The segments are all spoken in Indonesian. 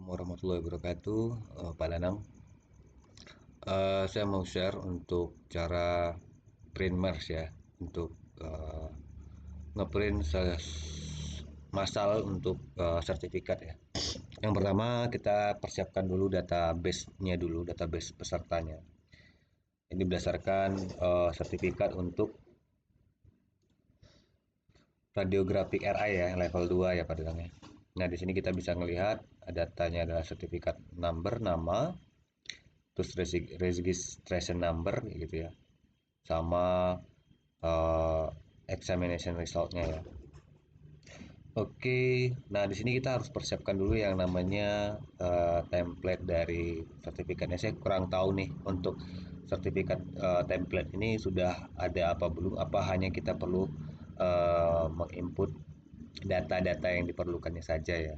Assalamualaikum warahmatullahi wabarakatuh, Pak Danang. Saya mau share untuk cara print merge ya, untuk ngeprint masal untuk sertifikat ya. Yang pertama kita persiapkan dulu database-nya dulu, database pesertanya. Ini berdasarkan sertifikat untuk radiographic RI ya, level 2 ya Pak Danang ya. Nah, di sini kita bisa melihat datanya adalah sertifikat number, nama, terus registration number gitu ya, sama uh, examination resultnya ya. Oke, nah di sini kita harus persiapkan dulu yang namanya template dari sertifikatnya. Saya kurang tahu nih untuk sertifikat template ini sudah ada apa belum, apa hanya kita perlu menginput data-data yang diperlukannya saja ya.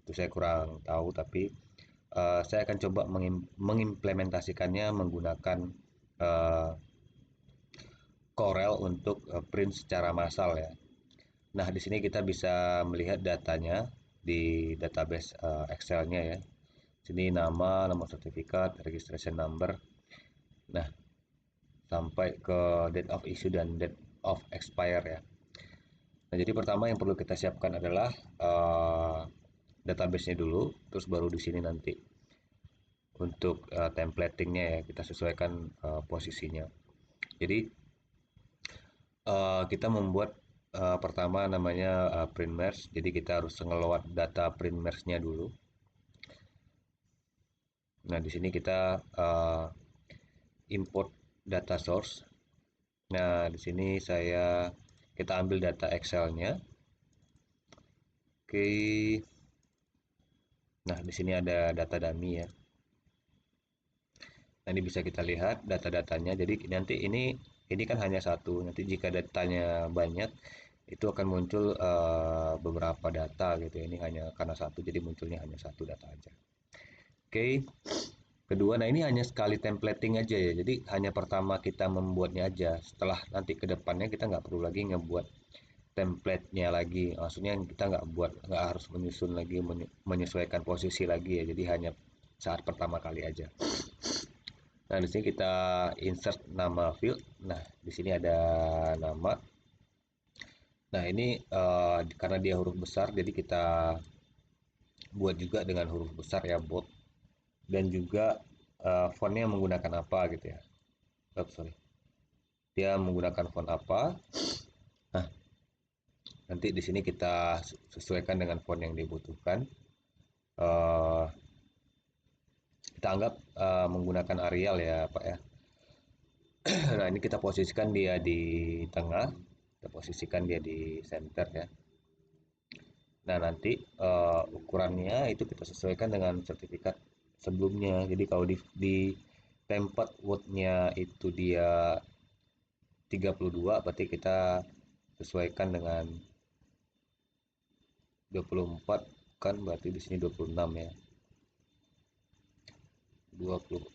Itu saya kurang tahu, tapi saya akan coba mengimplementasikannya menggunakan uh, Corel untuk print secara massal ya. Nah, di sini kita bisa melihat datanya di database Excel-nya ya. Sini nama, nomor sertifikat, registration number. Nah, sampai ke date of issue dan date of expire ya. Nah, jadi pertama yang perlu kita siapkan adalah database-nya dulu, terus baru di sini nanti untuk templatingnya ya kita sesuaikan posisinya. Jadi kita membuat pertama namanya print merge. Jadi kita harus ngeload data print merge-nya dulu. Nah, di sini kita import data source. Nah, di sini kita ambil data Excel-nya. Oke. Nah, di sini ada data dummy ya. Nah, ini bisa kita lihat data-datanya. Jadi nanti ini kan hanya satu. Nanti jika datanya banyak, itu akan muncul beberapa data gitu ya. Ini hanya karena satu, jadi munculnya hanya satu data aja. Oke. Kedua, nah ini hanya sekali templating aja ya. Jadi hanya pertama kita membuatnya aja. Setelah nanti ke depannya kita nggak perlu lagi ngebuat template-nya lagi. Maksudnya kita nggak harus menyusun lagi, menyesuaikan posisi lagi ya. Jadi hanya saat pertama kali aja. Nah, di sini kita insert nama field. Nah, di sini ada nama. Nah, ini karena dia huruf besar, jadi kita buat juga dengan huruf besar ya, bold. Dan juga fontnya menggunakan apa gitu ya. Oh, sorry. Dia menggunakan font apa. Nah, nanti di sini kita sesuaikan dengan font yang dibutuhkan. Uh, kita anggap menggunakan Arial ya, Pak ya. Nah, ini kita posisikan dia di tengah. Kita posisikan dia di center ya. Nah, nanti ukurannya itu kita sesuaikan dengan sertifikat sebelumnya. Jadi kalau di tempat Word-nya itu dia 32, berarti kita sesuaikan dengan 24, kan berarti di sini 26 ya. 26.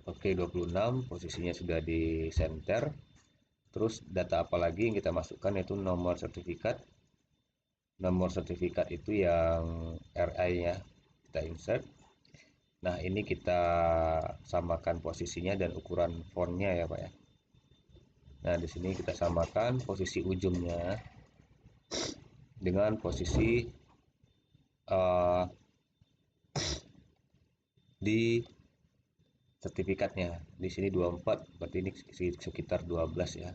Oke, 26 posisinya sudah di center. Terus data apa lagi yang kita masukkan, yaitu nomor sertifikat. Nomor sertifikat itu yang RI-nya kita insert. Nah, ini kita samakan posisinya dan ukuran fontnya ya, Pak ya. Nah, di sini kita samakan posisi ujungnya dengan posisi uh, di sertifikatnya. Di sini 24, berarti ini sekitar 12 ya.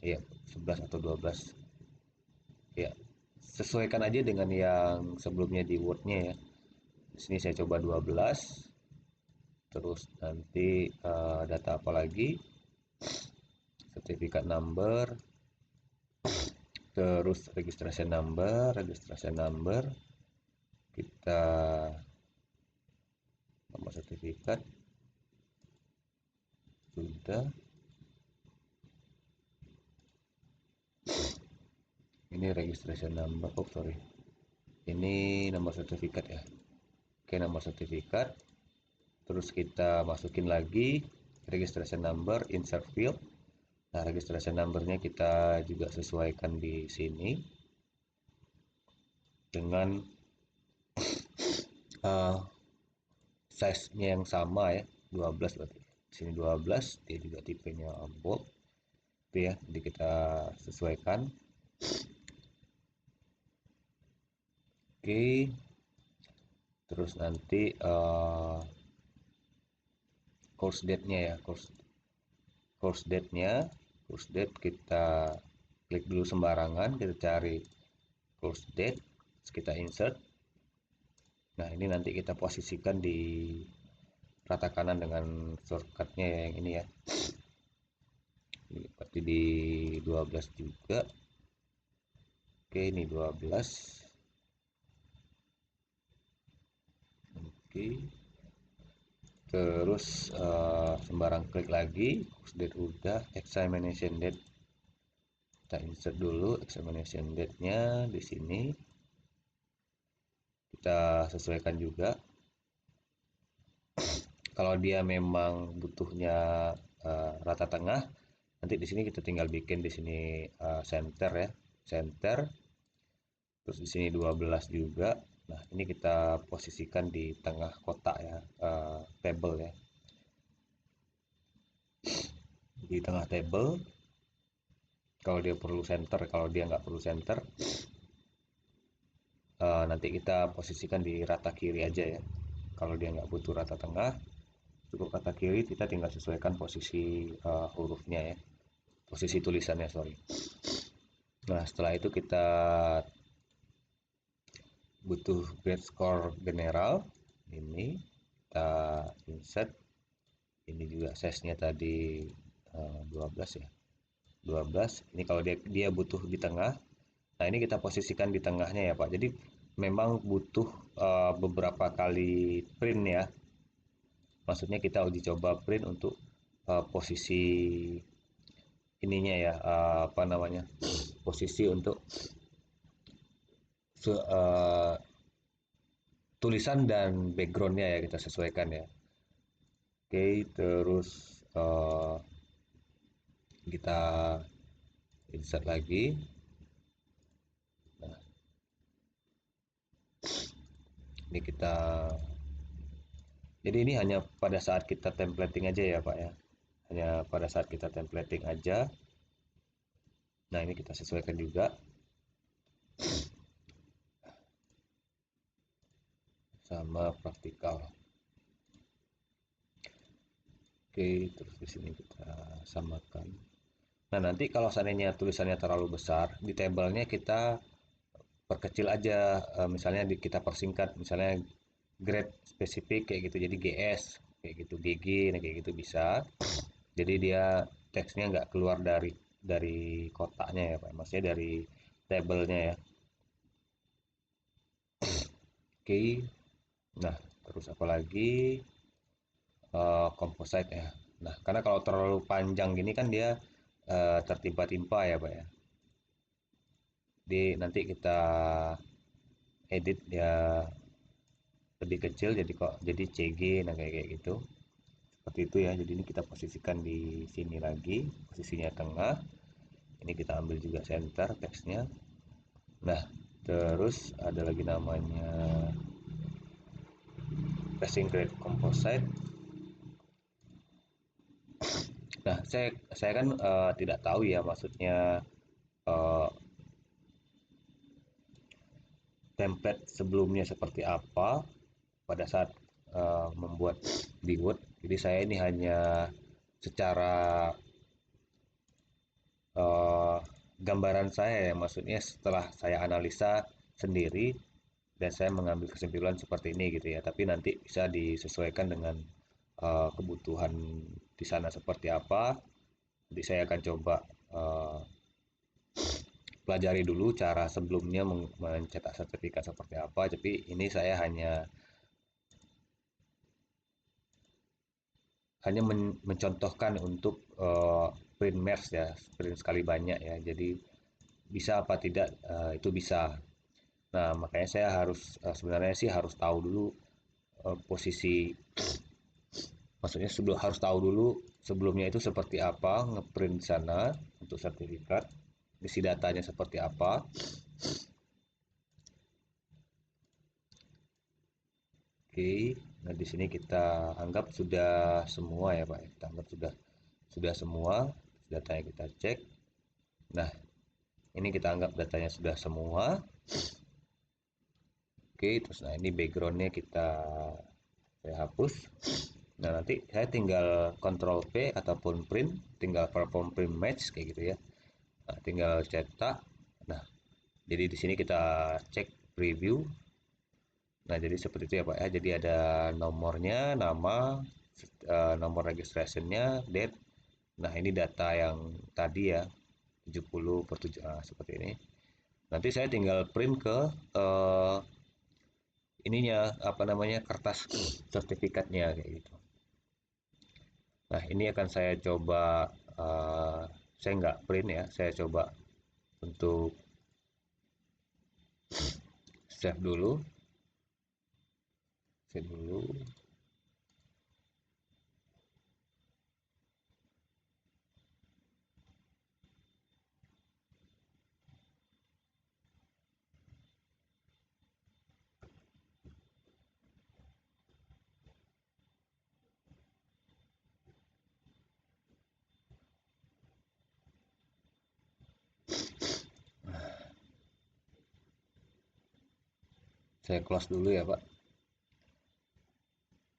Iya, 11 atau 12. Ya, sesuaikan aja dengan yang sebelumnya di Word-nya ya. Di sini saya coba 12. Terus nanti data apa lagi? Sertifikat number, terus registration number, kita nomor sertifikat sudah. Ini registration number, oh sorry, ini nomor sertifikat ya. Oke, nomor sertifikat, terus kita masukin lagi registration number, insert field. Nah, registration numbernya kita juga sesuaikan di sini. dengan uh, size-nya yang sama ya, 12 berarti. Sini 12, dia juga tipenya bold itu ya. Jadi kita sesuaikan. Oke, terus nanti course date-nya ya, course date-nya, course date kita klik dulu sembarangan, kita cari course date, terus kita insert. Nah, ini nanti kita posisikan di rata kanan dengan shortcutnya yang ini ya. Ini seperti di 12 juga. Oke, ini 12. Oke. Terus sembarang klik lagi, course date udah, examination date kita insert dulu examination date-nya di sini. Kita sesuaikan juga. Kalau dia memang butuhnya rata tengah, nanti di sini kita tinggal bikin di sini center ya, center. Terus di sini 12 juga. Nah, ini kita posisikan di tengah kotak ya, table ya. Di tengah table, kalau dia perlu center, kalau dia nggak perlu center, nanti kita posisikan di rata kiri aja ya. Kalau dia nggak butuh rata tengah, cukup rata kiri, kita tinggal sesuaikan posisi hurufnya ya, posisi tulisannya sorry. Nah, setelah itu kita butuh grade score general, ini kita insert. Ini juga size-nya tadi 12 ya, 12. Ini kalau dia butuh di tengah. Nah, ini kita posisikan di tengahnya ya Pak. Jadi memang butuh beberapa kali print ya. Maksudnya kita uji coba print untuk posisi ininya ya, apa namanya, posisi untuk tulisan dan backgroundnya ya kita sesuaikan ya. Oke, terus kita insert lagi. Nah, ini kita, jadi ini hanya pada saat kita templating aja ya Pak ya, hanya pada saat kita templating aja. Nah, ini kita sesuaikan juga sama praktikal. Oke, terus di sini kita samakan. Nah, nanti kalau seandainya tulisannya terlalu besar, di tabelnya kita perkecil aja, misalnya kita persingkat, misalnya grade spesifik kayak gitu, jadi GS kayak gitu, GG, nah kayak gitu bisa. Jadi dia teksnya nggak keluar dari kotaknya ya Pak, maksudnya dari tabelnya ya. Oke, nah terus apa lagi? Composite ya. Nah, karena kalau terlalu panjang gini kan dia tertimpa-timpa ya Pak ya. Jadi nanti kita edit ya lebih kecil, jadi kok jadi CG, nah kayak gitu. Seperti itu ya. Jadi ini kita posisikan di sini lagi, posisinya tengah. Ini kita ambil juga center teksnya. Nah, terus ada lagi namanya passing grade composite. Nah, saya kan tidak tahu ya maksudnya eh, template sebelumnya seperti apa pada saat membuat di Word. Jadi saya ini hanya secara eh, gambaran saya ya, maksudnya setelah saya analisa sendiri dan saya mengambil kesimpulan seperti ini gitu ya. Tapi nanti bisa disesuaikan dengan kebutuhan di sana seperti apa. Nanti saya akan coba eh, pelajari dulu cara sebelumnya mencetak sertifikat seperti apa. Tapi ini saya hanya mencontohkan untuk print merge ya, print sekali banyak ya. Jadi bisa apa tidak itu bisa. Nah, makanya saya harus sebenarnya sih harus tahu dulu posisi, maksudnya sebelum harus tahu dulu sebelumnya itu seperti apa ngeprint di sana untuk sertifikat, isi datanya seperti apa. Oke, nah di sini kita anggap sudah semua ya Pak. Kita anggap sudah semua datanya kita cek. Nah, ini kita anggap datanya sudah semua. Oke, terus nah ini backgroundnya saya hapus. Nah, nanti saya tinggal Ctrl P ataupun print, tinggal perform print match kayak gitu ya. Nah, tinggal cetak. Nah, jadi di sini kita cek preview. Nah, jadi seperti itu ya Pak ya. Jadi ada nomornya, nama, nomor registrationnya, date. Nah, ini data yang tadi ya, 70 per 7, seperti ini. Nanti saya tinggal print ke eh, ininya, apa namanya, kertas sertifikatnya kayak gitu. Nah, ini akan saya coba, saya nggak print ya, saya coba untuk save dulu, save dulu. Saya close dulu ya Pak.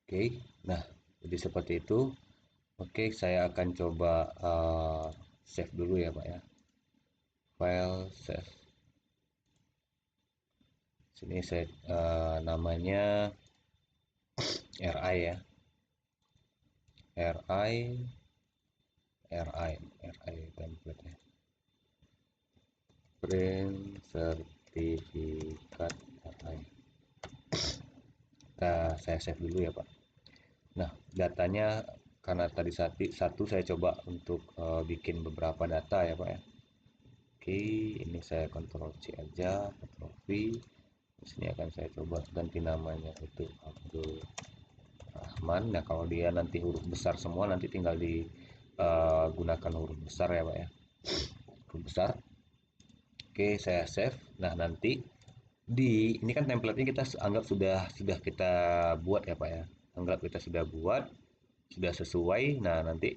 Oke, nah jadi seperti itu. Oke, saya akan coba save dulu ya Pak ya. File save. Sini saya namanya RI ya. RI RI template ya. Print sertifikat RI. Saya save dulu ya Pak. Nah, datanya karena tadi satu saya coba untuk bikin beberapa data ya Pak ya. Oke, ini saya Ctrl C aja, Ctrl V. Di sini akan saya coba ganti namanya itu Abdul Rahman. Nah, kalau dia nanti huruf besar semua, nanti tinggal digunakan huruf besar ya Pak ya. Huruf besar. Oke, saya save. Nah, nanti ini kan template-nya kita anggap sudah kita buat ya Pak ya. Anggap kita sudah buat, sudah sesuai. Nah, nanti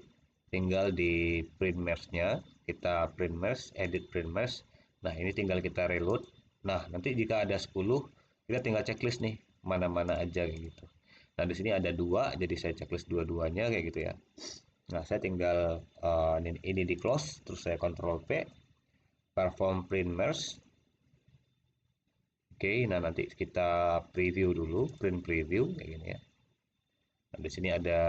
tinggal di print merge-nya, kita print merge, edit print merge. Nah, ini tinggal kita reload. Nah, nanti jika ada 10, kita tinggal checklist nih, mana-mana aja kayak gitu. Nah, di sini ada dua, jadi saya checklist dua-duanya kayak gitu ya. Nah, saya tinggal ini di close, terus saya Ctrl P, perform print merge. Oke, nah nanti kita preview dulu, print preview kayak gini ya. Nah, di sini ada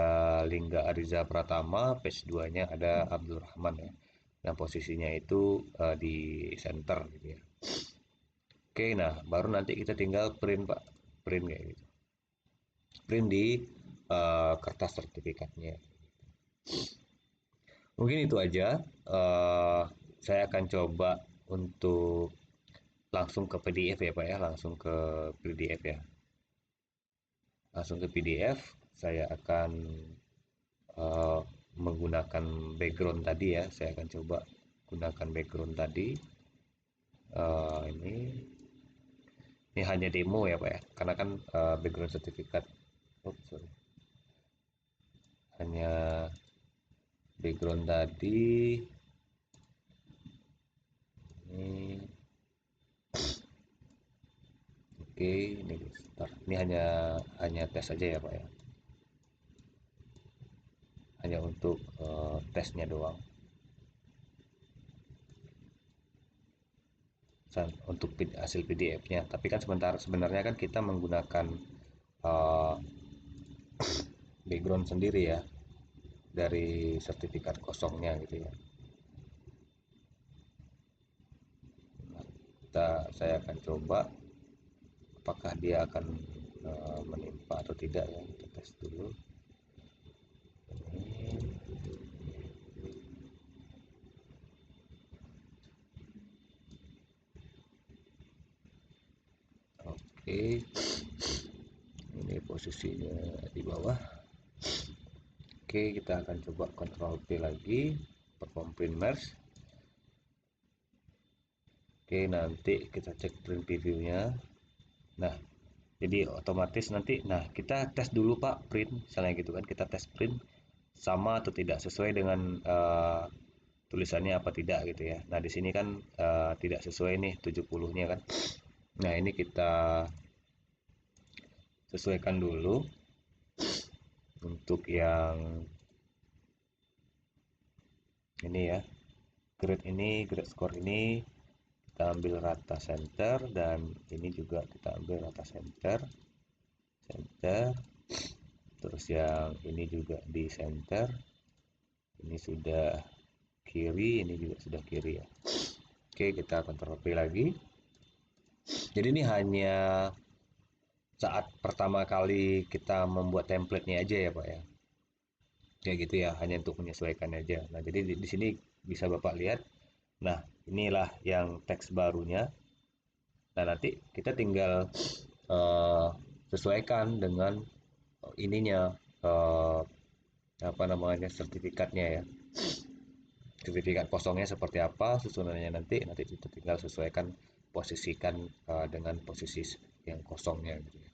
Lingga Ariza Pratama, page 2-nya ada Abdul Rahman ya. Yang posisinya itu di center gitu ya. Oke, nah baru nanti kita tinggal print Pak, print kayak gitu. Print di kertas sertifikatnya. Mungkin itu aja. Eh, saya akan coba untuk langsung ke PDF ya Pak ya, langsung ke PDF ya. Langsung ke PDF, saya akan eh, menggunakan background tadi ya. Saya akan coba gunakan background tadi. Ini hanya demo ya Pak ya, karena kan background sertifikat, oops, sorry, hanya background tadi. Ini oke, ini start. Ini hanya tes saja ya Pak ya, hanya untuk tesnya doang. Untuk hasil PDF-nya. Tapi kan sebenarnya kan kita menggunakan eh, background sendiri ya dari sertifikat kosongnya gitu ya. Saya akan coba apakah dia akan menimpa atau tidak ya. Kita tes dulu. Oke, ini posisinya di bawah. Oke, kita akan coba Ctrl P lagi, perform print merge. Oke, nanti kita cek print preview-nya. Nah, Jadi otomatis nanti, nah kita tes dulu Pak print, misalnya gitu kan, kita tes print sama atau tidak sesuai dengan tulisannya apa tidak gitu ya. Nah di sini kan tidak sesuai nih 70-nya kan. Nah ini kita sesuaikan dulu untuk yang ini ya, grade score ini kita ambil rata center, dan ini juga kita ambil rata center, center. Terus yang ini juga di center, ini sudah kiri, ini juga sudah kiri ya. Oke, kita Ctrl V lagi. Jadi ini hanya saat pertama kali kita membuat template-nya aja ya Pak ya. Kayak gitu ya, hanya untuk menyesuaikan aja. Nah, jadi di sini bisa Bapak lihat. Nah, inilah yang teks barunya. Nah, nanti kita tinggal eh, sesuaikan dengan ininya, eh, apa namanya, sertifikatnya ya. Sertifikat kosongnya seperti apa, susunannya nanti kita tinggal sesuaikan, posisikan dengan posisi yang kosongnya gitu ya.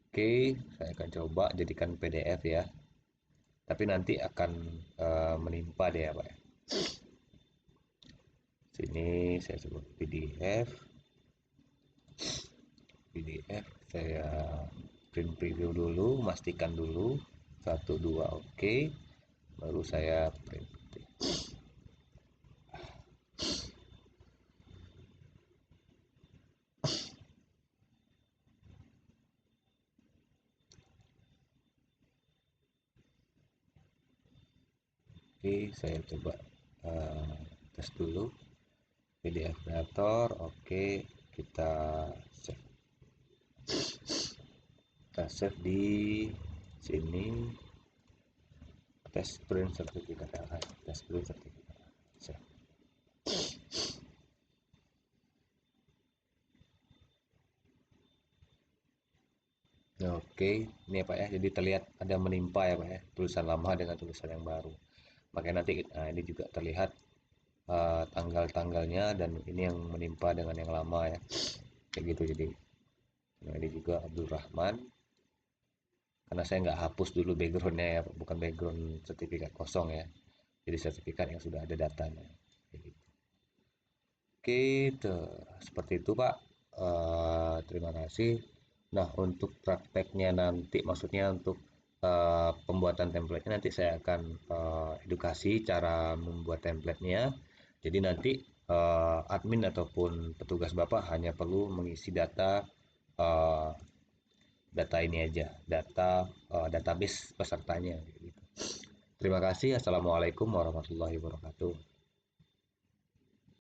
Oke, saya akan coba jadikan PDF ya. Tapi nanti akan menimpa deh ya Pak ya. Sini saya sebut PDF. PDF saya print preview dulu, pastikan dulu satu dua oke, baru saya print. Oke, saya coba eh, tes dulu PDF creator. Oke, kita save. Kita save di sini, test print sertifikat. Test print sertifikat. Save. Nah, oke, ini ya Pak ya. Jadi terlihat ada menimpa ya Pak ya, tulisan lama dengan tulisan yang baru. Makanya nanti nah ini juga terlihat tanggal-tanggalnya, dan ini yang menimpa dengan yang lama ya. Kayak gitu jadi. Nah, ini juga Abdul Rahman. Karena saya nggak hapus dulu backgroundnya ya, bukan background sertifikat kosong ya. Jadi sertifikat yang sudah ada datanya. Kayak gitu. Oke, seperti itu Pak. Terima kasih. Nah, untuk prakteknya nanti, maksudnya untuk pembuatan template-nya nanti saya akan edukasi cara membuat template-nya. Jadi nanti admin ataupun petugas Bapak hanya perlu mengisi data eh, data ini aja, database pesertanya. Gitu. Terima kasih. Assalamualaikum warahmatullahi wabarakatuh.